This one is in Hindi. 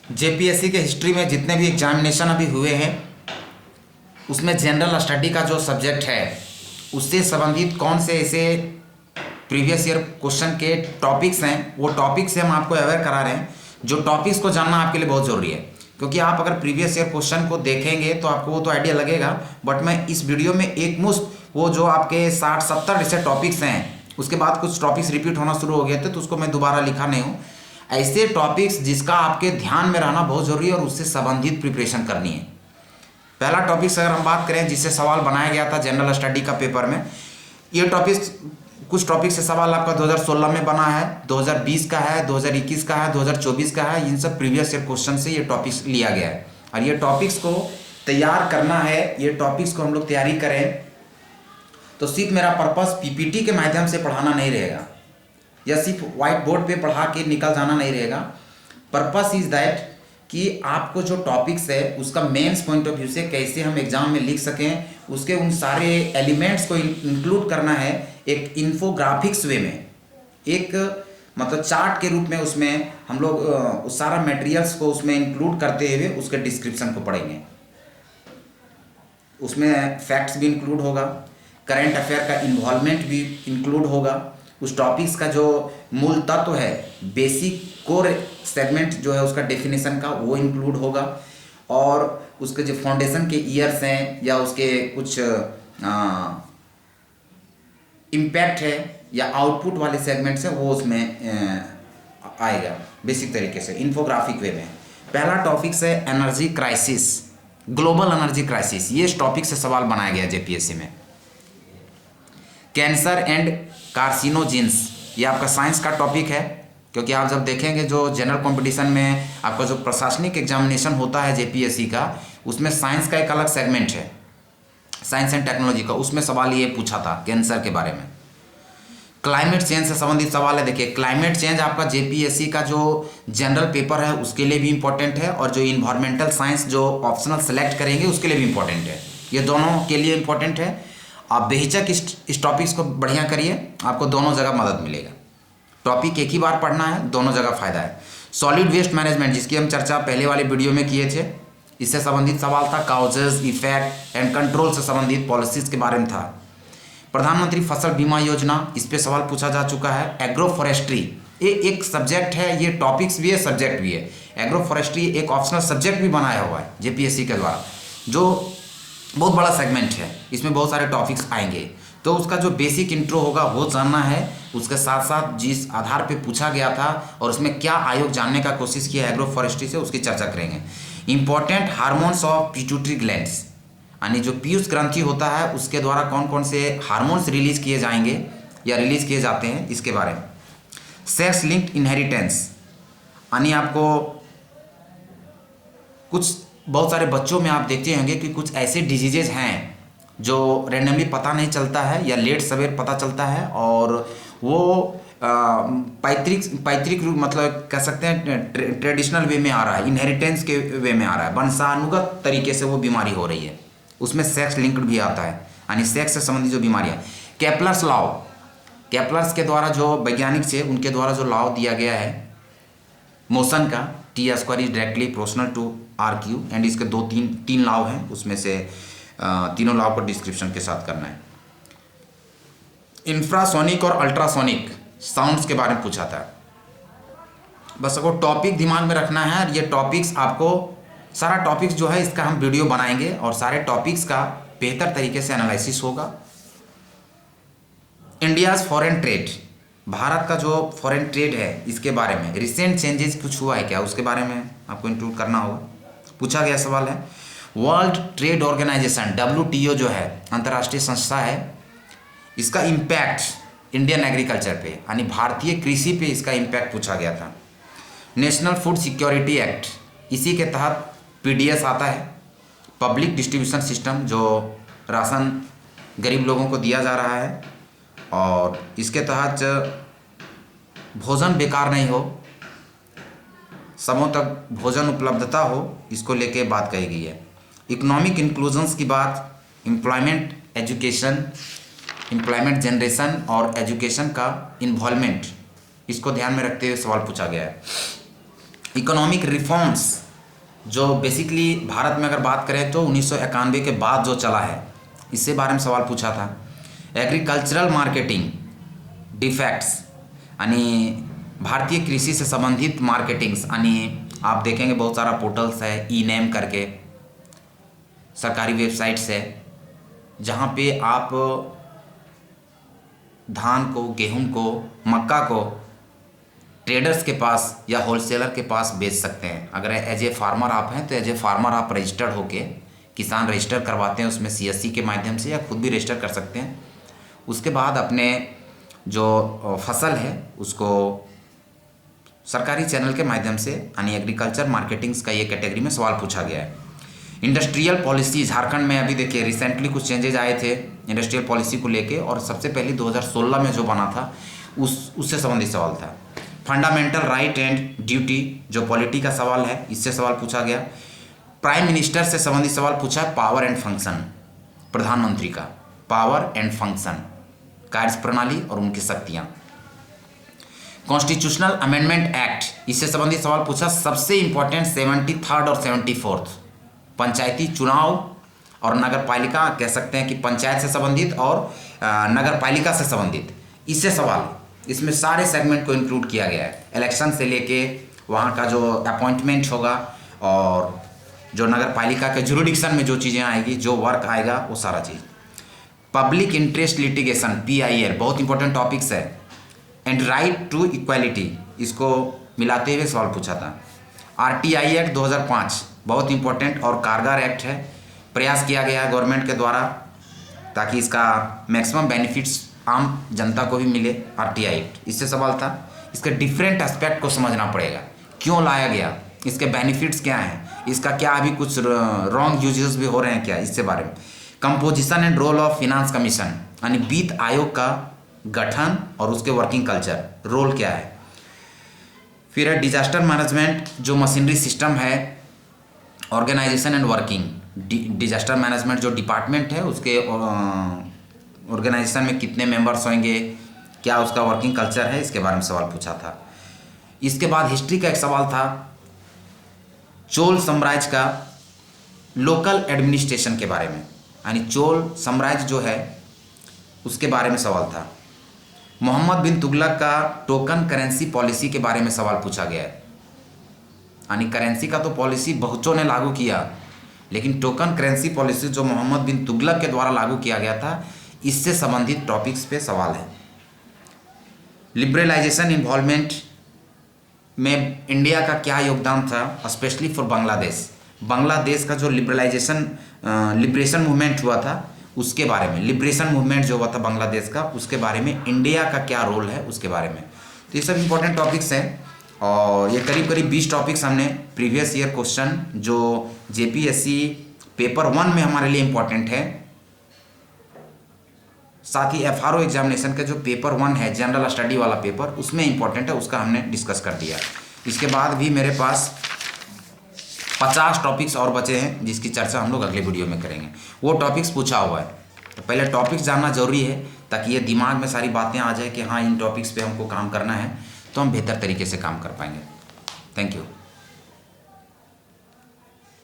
जेपीएससी के हिस्ट्री में जितने भी एग्जामिनेशन अभी हुए हैं उसमें जनरल स्टडी का जो सब्जेक्ट है उससे संबंधित कौन से ऐसे प्रीवियस ईयर क्वेश्चन के टॉपिक्स हैं, वो टॉपिक्स से हम आपको अवेयर करा रहे हैं। जो टॉपिक्स को जानना आपके लिए बहुत ज़रूरी है, क्योंकि आप अगर प्रीवियस ईयर क्वेश्चन को देखेंगे तो आपको वो तो आइडिया लगेगा, बट मैं इस वीडियो में एक मुश्त वो जो आपके 60-70 ऐसे टॉपिक्स हैं, उसके बाद कुछ टॉपिक्स रिपीट होना शुरू हो गए थे तो उसको मैं दोबारा लिखा नहीं हूँ। ऐसे टॉपिक्स जिसका आपके ध्यान में रहना बहुत ज़रूरी है और उससे संबंधित प्रिपरेशन करनी है। पहला टॉपिक्स अगर हम बात करें जिससे सवाल बनाया गया था जनरल स्टडी का पेपर में, ये टॉपिक्स कुछ टॉपिक से सवाल आपका 2016 में बना है, 2020 का है, 2021 का है, 2024 का है। इन सब प्रीवियस ईयर क्वेश्चन से ये टॉपिक्स लिया गया है और ये टॉपिक्स को तैयार करना है। ये टॉपिक्स को हम लोग तैयारी करें तो सिर्फ मेरा पर्पस पीपीटी के माध्यम से पढ़ाना नहीं रहेगा या सिर्फ व्हाइट बोर्ड पे पढ़ा के निकल जाना नहीं रहेगा। पर्पस इज दैट कि आपको जो टॉपिक्स है उसका मेंस पॉइंट ऑफ व्यू से कैसे हम एग्जाम में लिख सकें, उसके उन सारे एलिमेंट्स को इंक्लूड करना है एक इन्फोग्राफिक्स वे में, एक मतलब चार्ट के रूप में। उसमें हम लोग उस सारा मटेरियल्स को उसमें इंक्लूड करते हुए उसके डिस्क्रिप्शन को पढ़ेंगे। उसमें फैक्ट्स भी इंक्लूड होगा, करंट अफेयर का इन्वॉल्वमेंट भी इंक्लूड होगा, उस टॉपिक्स का जो मूल तत्व है, बेसिक कोर सेगमेंट जो है उसका डेफिनेशन का वो इंक्लूड होगा, और उसके जो फाउंडेशन के ईयर्स हैं या उसके कुछ इम्पैक्ट है या आउटपुट वाले सेगमेंट्स हैं वो उसमें आएगा बेसिक तरीके से इन्फोग्राफिक वे में। पहला टॉपिक्स है energy crisis, global energy crisis. ये इस टॉपिक से सवाल बनाया गया जेपीएससी में। कैंसर एंड कार्सिनोजेंस, ये आपका साइंस का टॉपिक है, क्योंकि आप जब देखेंगे जो जनरल कंपटीशन में आपका जो प्रशासनिक एग्जामिनेशन होता है जेपीएससी का, उसमें साइंस का एक अलग सेगमेंट है, साइंस एंड टेक्नोलॉजी का। उसमें सवाल ये पूछा था कैंसर के बारे में। क्लाइमेट चेंज से संबंधित सवाल है। देखिए क्लाइमेट चेंज आपका जेपीएससी का जो जनरल पेपर है उसके लिए भी इंपॉर्टेंट है, और जो इन्वायरमेंटल साइंस जो ऑप्शनल सेलेक्ट करेंगे उसके लिए भी इंपॉर्टेंट है। ये दोनों के लिए इंपॉर्टेंट है। आप बेहिचक इस टॉपिक्स को बढ़िया करिए, आपको दोनों जगह मदद मिलेगा। टॉपिक एक ही बार पढ़ना है, दोनों जगह फायदा है। सॉलिड वेस्ट मैनेजमेंट, जिसकी हम चर्चा पहले वाले वीडियो में किए थे, इससे संबंधित सवाल था। काउजेज, इफेक्ट एंड कंट्रोल से संबंधित पॉलिसीज के बारे में था। प्रधानमंत्री फसल बीमा योजना, इस पे सवाल पूछा जा चुका है। एग्रो फॉरेस्ट्री, ये एक सब्जेक्ट है, ये टॉपिक्स भी है, सब्जेक्ट भी है। एग्रो फॉरेस्ट्री एक ऑप्शनल सब्जेक्ट भी बनाया हुआ है जेपीएससी के द्वारा, जो बहुत बड़ा सेगमेंट है। इसमें बहुत सारे टॉपिक्स आएंगे, तो उसका जो बेसिक इंट्रो होगा वो जानना है। उसके साथ साथ जिस आधार पे पूछा गया था और उसमें क्या आयोग जानने का कोशिश किया एग्रो फॉरेस्ट्री से, उसकी चर्चा करेंगे। Important hormones of pituitary glands, यानी जो पीयूष ग्रंथि होता है उसके द्वारा कौन कौन से हार्मोन्स रिलीज किए जाएंगे या रिलीज किए जाते हैं, इसके बारे में। सेक्स लिंक्ड इनहेरिटेंस, यानी आपको कुछ बहुत सारे बच्चों में आप देखते होंगे कि कुछ ऐसे डिजीजेज हैं जो रेंडमली पता नहीं चलता है या लेट सवेर पता चलता है, और वो पैतृक रूप मतलब कह सकते हैं ट्रेडिशनल वे में आ रहा है, इनहेरिटेंस के वे में आ रहा है, वंशानुगत तरीके से वो बीमारी हो रही है। उसमें सेक्स लिंक्ड भी आता है, यानी सेक्स से संबंधित जो बीमारियाँ। केपलर्स लॉ, केपलर्स के द्वारा जो वैज्ञानिक से उनके द्वारा जो लॉ दिया गया है मोशन का, T square is directly proportional to R cube, and इसके तीन लॉ हैं, उसमें से तीनों लॉ को डिस्क्रिप्शन के साथ करना है। इंफ्रासोनिक और अल्ट्रासोनिक साउंड्स के बारे में पूछा था। बस आपको टॉपिक दिमाग में रखना है, और ये टॉपिक्स आपको सारा टॉपिक्स जो है इसका हम वीडियो बनाएंगे और सारे टॉपिक्स का बेहतर तरीके से एनालिसिस होगा। इंडियाज फॉरेन ट्रेड, भारत का जो फॉरेन ट्रेड है इसके बारे में रिसेंट चेंजेस कुछ हुआ है क्या, उसके बारे में आपको इंक्लूड करना होगा। पूछा गया सवाल है। वर्ल्ड ट्रेड ऑर्गेनाइजेशन WTO जो है अंतर्राष्ट्रीय संस्था है, इसका इम्पैक्ट इंडियन एग्रीकल्चर पे, यानी भारतीय कृषि पे इसका इम्पैक्ट पूछा गया था। नेशनल फूड सिक्योरिटी एक्ट, इसी के तहत PDS आता है, पब्लिक डिस्ट्रीब्यूशन सिस्टम, जो राशन गरीब लोगों को दिया जा रहा है, और इसके तहत भोजन बेकार नहीं हो, सबों तक भोजन उपलब्धता हो, इसको लेके बात कही गई है। इकोनॉमिक इंक्लूजन्स की बात, एम्प्लॉयमेंट, एजुकेशन, एम्प्लॉयमेंट जनरेशन और एजुकेशन का इन्वॉल्वमेंट, इसको ध्यान में रखते हुए सवाल पूछा गया है। इकोनॉमिक रिफॉर्म्स जो बेसिकली भारत में अगर बात करें तो 1991 के बाद जो चला है, इससे बारे में सवाल पूछा था। एग्रीकल्चरल मार्केटिंग डिफेक्ट्स यानी भारतीय कृषि से संबंधित मार्केटिंग्स, यानी आप देखेंगे बहुत सारा पोर्टल्स है, ई नेम करके सरकारी वेबसाइट्स है, जहाँ पे आप धान को, गेहूं को, मक्का को ट्रेडर्स के पास या होलसेलर के पास बेच सकते हैं। अगर एज ए फार्मर आप हैं तो एज ए फार्मर आप रजिस्टर्ड होके, किसान रजिस्टर करवाते हैं उसमें CSC के माध्यम से, या खुद भी रजिस्टर कर सकते हैं। उसके बाद अपने जो फसल है उसको सरकारी चैनल के माध्यम से, यानी एग्रीकल्चर मार्केटिंग्स का ये कैटेगरी में सवाल पूछा गया है। इंडस्ट्रियल पॉलिसी झारखंड में अभी देखिए रिसेंटली कुछ चेंजेज आए थे इंडस्ट्रियल पॉलिसी को लेके, और सबसे पहले 2016 में जो बना था उससे संबंधित सवाल था। फंडामेंटल राइट एंड ड्यूटी जो पॉलिटी का सवाल है, इससे सवाल पूछा गया। प्राइम मिनिस्टर से संबंधित सवाल पूछा है, पावर एंड फंक्शन, प्रधानमंत्री का पावर एंड फंक्शन, कार्य प्रणाली और उनकी शक्तियाँ। कॉन्स्टिट्यूशनल अमेंडमेंट एक्ट, इससे संबंधित सवाल पूछा। सबसे इंपॉर्टेंट 73rd और 74th पंचायती चुनाव और नगर पालिका, कह सकते हैं कि पंचायत से संबंधित और नगर पालिका से संबंधित, इससे सवाल, इसमें सारे सेगमेंट को इंक्लूड किया गया है। इलेक्शन से लेके वहाँ का जो अपॉइंटमेंट होगा और जो नगर पालिका के जुरिडिक्शन में जो चीज़ें आएगी, जो वर्क आएगा, वो सारा चीज़। पब्लिक इंटरेस्ट लिटिगेशन PIL बहुत इंपॉर्टेंट टॉपिक्स है। एंड राइट टू इक्वालिटी, इसको मिलाते हुए सवाल पूछा था। RTI एक्ट 2005 बहुत इंपॉर्टेंट और कारगर एक्ट है, प्रयास किया गया है गवर्नमेंट के द्वारा ताकि इसका मैक्सिमम बेनिफिट्स आम जनता को भी मिले। RTI एक्ट, इससे सवाल था। इसके डिफरेंट एस्पेक्ट को समझना पड़ेगा, क्यों लाया गया, इसके बेनिफिट्स क्या हैं, इसका क्या अभी कुछ रॉन्ग यूजेस भी हो रहे हैं क्या, इससे बारे में। Composition and role of finance commission, यानी वित्त आयोग का गठन और उसके वर्किंग कल्चर, रोल क्या है। फिर है डिजास्टर मैनेजमेंट, जो मशीनरी सिस्टम है, organisation and working. Disaster management जो डिपार्टमेंट है उसके ऑर्गेनाइजेशन में कितने मेंबर्स होंगे, क्या उसका वर्किंग कल्चर है, इसके बारे में सवाल पूछा था। इसके बाद हिस्ट्री का एक सवाल था, चोल साम्राज्य का लोकल एडमिनिस्ट्रेशन के बारे में, यानी चोल साम्राज्य जो है उसके बारे में सवाल था। मोहम्मद बिन तुगलक का टोकन करेंसी पॉलिसी के बारे में सवाल पूछा गया है, यानी करेंसी का तो पॉलिसी बहुतों ने लागू किया, लेकिन टोकन करेंसी पॉलिसी जो मोहम्मद बिन तुगलक के द्वारा लागू किया गया था, इससे संबंधित टॉपिक्स पे सवाल है। लिबरलाइजेशन इन्वॉल्वमेंट में इंडिया का क्या योगदान था, स्पेशली फॉर बांग्लादेश। बांग्लादेश का जो लिबरेशन मूवमेंट हुआ था उसके बारे में, लिबरेशन मूवमेंट जो हुआ था बांग्लादेश का, उसके बारे में, इंडिया का क्या रोल है उसके बारे में। तो ये सब इंपॉर्टेंट टॉपिक्स हैं, और ये करीब करीब 20 टॉपिक्स हमने प्रीवियस ईयर क्वेश्चन जो JPSC पेपर 1 में हमारे लिए इम्पॉर्टेंट है, साथ ही FRO एग्जामिनेशन का जो पेपर 1 है जनरल स्टडी वाला पेपर, उसमें इम्पॉर्टेंट है, उसका हमने डिस्कस कर दिया। इसके बाद भी मेरे पास 50 टॉपिक्स और बचे हैं जिसकी चर्चा हम लोग अगले वीडियो में करेंगे। वो टॉपिक्स पूछा हुआ है, तो पहले टॉपिक्स जानना जरूरी है ताकि ये दिमाग में सारी बातें आ जाए कि हाँ इन टॉपिक्स पे हमको काम करना है, तो हम बेहतर तरीके से काम कर पाएंगे। Thank you.